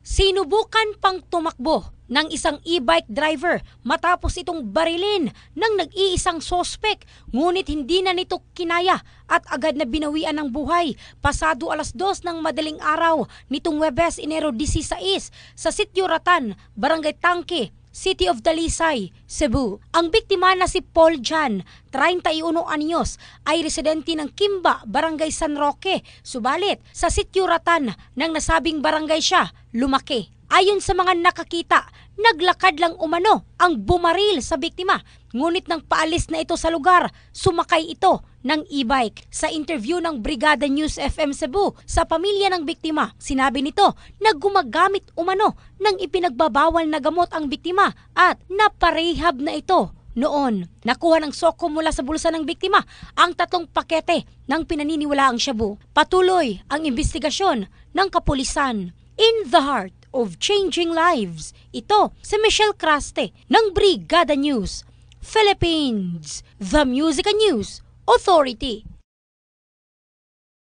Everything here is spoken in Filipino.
Sinubukan pang tumakbo ng isang e-bike driver matapos itong barilin ng nag-iisang sospek, ngunit hindi na nito kinaya at agad na binawian ng buhay pasado 2:00 ng madaling araw nitong Huwebes, Enero 16 sa Sitio Ratan, Barangay Tangke, City of Dalisay, Cebu. Ang biktima na si Paul Jan, 31 anyos, ay residente ng Kimba, Barangay San Roque. Subalit, sa Sitio Ratan nang nasabing barangay siya, lumaki. Ayon sa mga nakakita, naglakad lang umano ang bumaril sa biktima. Ngunit nang paalis na ito sa lugar, sumakay ito ng e-bike. Sa interview ng Brigada News FM Cebu sa pamilya ng biktima, sinabi nito na gumagamit umano ng ipinagbabawal na gamot ang biktima at naparehab na ito noon. Nakuha ng SOCO mula sa bulsa ng biktima ang 3 pakete ng pinaniniwalaang shabu. Patuloy ang investigasyon ng kapulisan. In the heart of changing lives, ito si Michelle Craste ng Brigada News Philippines, the Music and News Authority.